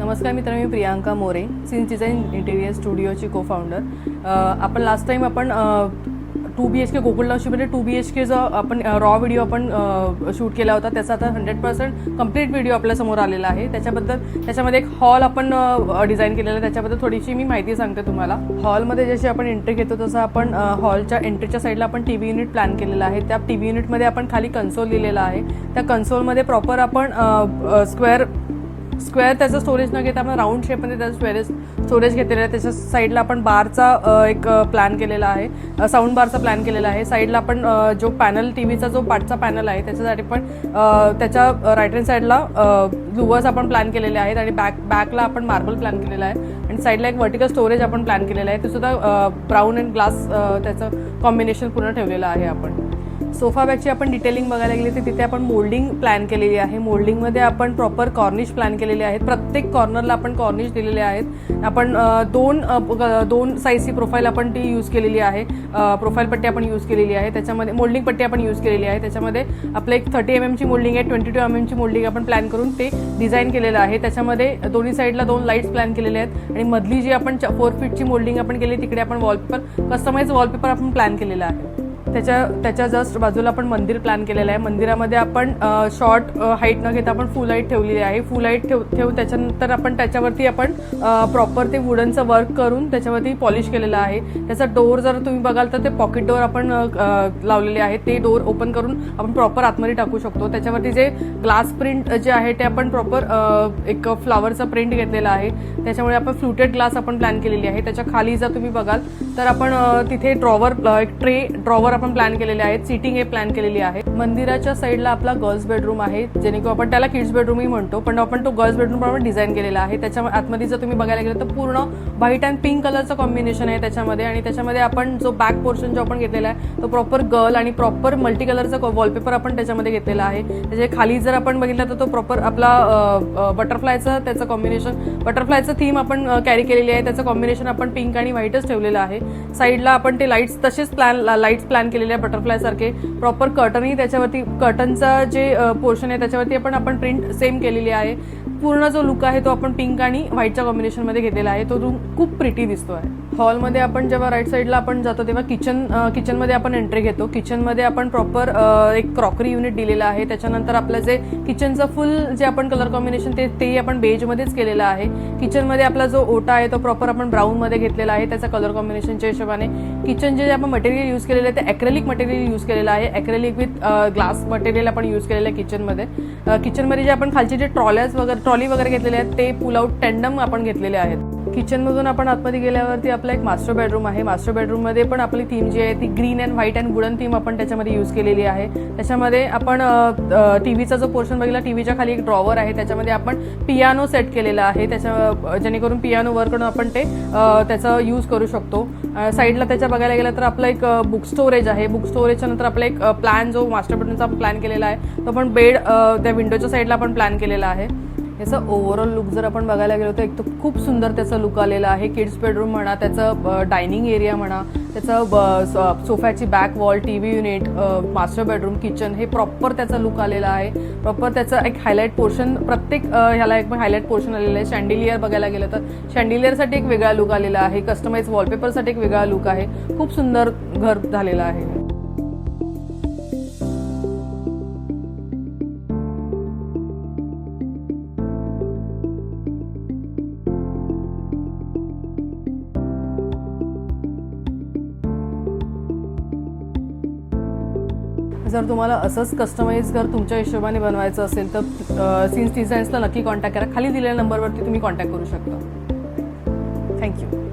नमस्कार मित्रांनो, मी Priyanka More, since design interior स्टुडिओची को फाउंडर. आपण लास्ट टाइम आपण 2 BHK गोकुळ लक्ष्मीमध्ये 2 BHK जो आपण रॉ व्हिडिओ आपण शूट केला होता त्याचा आता 100% कंप्लीट व्हिडिओ आपल्यासमोर आलेला आहे. त्याच्यामध्ये एक हॉल आपण डिझाईन केलेला आहे. त्याच्याबद्दल थोडीशी मी माहिती सांगते तुम्हाला. हॉलमध्ये जशी आपण एंट्री घेतो तसं आपण हॉलच्या एंट्रीच्या साईडला आपण टीव्ही युनिट प्लॅन केलेला आहे. त्या टीव्ही युनिटमध्ये आपण खाली कन्सोल लिहिलेला आहे. त्या कन्सोलमध्ये प्रॉपर आपण स्क्वेअर त्याचं स्टोरेज न घेता आपण राऊंड शेपमध्ये त्याचं स्टोरेज घेतलेलं आहे. त्याच्या साईडला आपण बारचा एक प्लॅन केलेला आहे, साऊंड बारचा प्लॅन केलेला आहे. साईडला आपण जो पॅनल टीव्हीचा जो पाठचा पॅनल आहे त्याच्यासाठी पण त्याच्या राईट हँड साईडला लुवर्स आपण प्लॅन केलेले आहेत आणि बॅकला आपण मार्बल प्लॅन केलेला आहे आणि साईडला एक वर्टिकल स्टोरेज आपण प्लॅन केलेलं आहे. ते सुद्धा ब्राऊन अँड ग्लास त्याचं कॉम्बिनेशन पूर्ण ठेवलेलं आहे. आपण सोफा बॅगची आपण डिटेलिंग बघायला गेली तर तिथे आपण मोल्डिंग प्लॅन केलेली आहे. मोल्डिंगमध्ये आपण प्रॉपर कॉर्निश प्लॅन केलेले आहेत. प्रत्येक कॉर्नरला आपण कॉर्निश दिलेले आहेत. आपण दोन साईजची प्रोफाईल आपण ती यूज केलेली आहे. प्रोफाईल पट्टी आपण यूज केलेली आहे. त्याच्यामध्ये मोल्डिंग पट्टी आपण यूज केलेली आहे. त्याच्यामध्ये आपलं एक 30 mm ची मोल्डिंग आहे, 22 mm ची मोल्डिंग आपण प्लॅन करून ते डिझाईन केलेलं आहे. त्याच्यामध्ये दोन्ही साईडला 2 लाईट्स प्लॅन केलेले आहेत आणि मधली जी आपण 4 फीटची मोल्डिंग आपण केली तिकडे आपण वॉलपेपर कस्टमाइज वॉलपेपर आपण प्लॅन केलेला आहे. त्याच्या जस्ट बाजूला आपण मंदिर प्लॅन केलेलं आहे. मंदिरामध्ये आपण शॉर्ट हाईट न घेता आपण फुल हाईट ठेवलेली आहे. फुल हाईट ठेवू त्याच्यानंतर आपण त्याच्यावरती आपण प्रॉपर ते वुडनचं वर्क करून त्याच्यावरती पॉलिश केलेलं आहे. त्याचा डोर जर तुम्ही बघाल तर ते पॉकेट डोर आपण लावलेले आहे. ते डोर ओपन करून आपण प्रॉपर आतमध्ये टाकू शकतो. त्याच्यावरती जे ग्लास प्रिंट जे आहे ते आपण प्रॉपर एक फ्लावरचा प्रिंट घेतलेला आहे. त्याच्यामुळे आपण फ्लुटेड ग्लास आपण प्लॅन केलेली आहे. त्याच्या खाली जर तुम्ही बघाल तर आपण तिथे एक ट्रे ड्रॉवर आपण प्लॅन केलेले आहेत. सीटिंग हे प्लॅन केलेली आहे. मंदिराच्या साईडला आपला गर्ल्स बेडरूम आहे, जेणेकरून आपण त्याला किड्स बेडरूमही म्हणतो, पण आपण तो गर्ल्स बेडरूम आपण डिझाईन केलेला आहे. त्याच्या आतमध्ये जर तुम्ही बघायला गेलं तर पूर्ण व्हाईट अँड पिंक कलरचं कॉम्बिनेशन आहे त्याच्यामध्ये आणि त्याच्यामध्ये आपण जो बॅक पोर्शन जो आपण घेतलेला आहे तो प्रॉपर गर्ल आणि प्रॉपर मल्टी कलरचा वॉलपेपर आपण त्याच्यामध्ये घेतलेला आहे. त्याच्या खाली जर आपण बघितलं तर तो प्रॉपर आपला बटरफ्लायचं त्याचं कॉम्बिनेशन, बटरफ्लायचं थीम आपण कॅरी केलेली आहे. त्याचं कॉम्बिनेशन आपण पिंक आणि व्हाईटच ठेवलेलं आहे. साईडला आपण ते लाईट्स तसेच लाईट्स प्लॅन केलेले आहे बटरफ्लाय सारखे. प्रॉपर कर्टनही त्याच्यावरती कर्टनचा जे पोर्शन आहे त्याच्यावरती आपण प्रिंट सेम केलेली आहे. पूर्ण जो लुक आहे तो आपण पिंक आणि व्हाईटच्या कॉम्बिनेशनमध्ये घेतलेला आहे. तो रूम खूप प्रिटी दिसतो आहे. हॉलमध्ये आपण जेव्हा राईट साईडला आपण जातो तेव्हा किचनमध्ये आपण एंट्री घेतो. किचनमध्ये आपण प्रॉपर एक क्रॉकरी युनिट दिलेला आहे. त्याच्यानंतर आपलं जे किचनचं फुल जे आपण कलर कॉम्बिनेशन तेही आपण बेजमध्येच केलेलं आहे. किचनमध्ये आपला जो ओटा आहे तो प्रॉपर आपण ब्राऊनमध्ये घेतलेला आहे त्याचा कलर कॉम्बिनेशनच्या हिशोबाने. किचन जे आपण मटेरियल यूज केलेलं आहे ते ॲक्रेलिक मटेरियल यूज केलेलं आहे. ॲक्रेलिक विथ ग्लास मटेरियल आपण यूज केलेलं आहे किचनमध्ये. किचनमध्ये जे आपण खालचे जे ट्रॉली वगैरे घेतलेले आहेत ते पुल आउट टेंडम आपण घेतलेले आहेत. किचनमधून आपण आतमध्ये गेल्यावरती आपला एक मास्टर बेडरूम आहे. मास्टर बेडरूममध्ये पण आपली थीम जी आहे ती green and white and wooden theme आपण त्याच्यामध्ये यूज केलेली आहे. त्याच्यामध्ये आपण टीव्हीचा जो पोर्शन बघितला, टीव्हीच्या खाली एक ड्रॉवर आहे त्याच्यामध्ये आपण पियानो सेट केलेला आहे. जेणेकरून पियानो वर करून आपण ते त्याचा यूज करू शकतो. साईडला त्याच्या बघायला गेलं तर आपलं एक बुक स्टोरेज आहे. बुक स्टोरेजच्या नंतर आपला एक प्लॅन जो मास्टर बेडरूमचा आपण प्लॅन केलेला आहे तो आपण बेड त्या विंडोच्या साईडला आपण प्लॅन केलेला आहे. याचं ओव्हरऑल लुक जर आपण बघायला गेलो तर एक तर खूप सुंदर त्याचा लुक आलेला आहे. किड्स बेडरूम म्हणा, त्याचं डायनिंग एरिया म्हणा, त्याचं सोफ्याची back wall, TV unit, master bedroom, kitchen हे प्रॉपर त्याचा लुक आलेला आहे. प्रॉपर त्याचा एक हायलाईट पोर्शन, प्रत्येक ह्याला एक हायलाईट पोर्शन आलेलं आहे. शँडिलियर बघायला गेलं तर शँडिलियरसाठी एक वेगळा लुक आलेला आहे. कस्टमाइज वॉलपेपरसाठी एक वेगळा लुक आहे. खूप सुंदर घर झालेलं आहे. जर तुम्हाला असंच कस्टमाइज घर तुमच्या हिशोबाने बनवायचं असेल तर सिन्स डिझाईन्सला नक्की कॉन्टॅक्ट करा. खाली दिलेल्या नंबरवरती तुम्ही कॉन्टॅक्ट करू शकता. थँक्यू.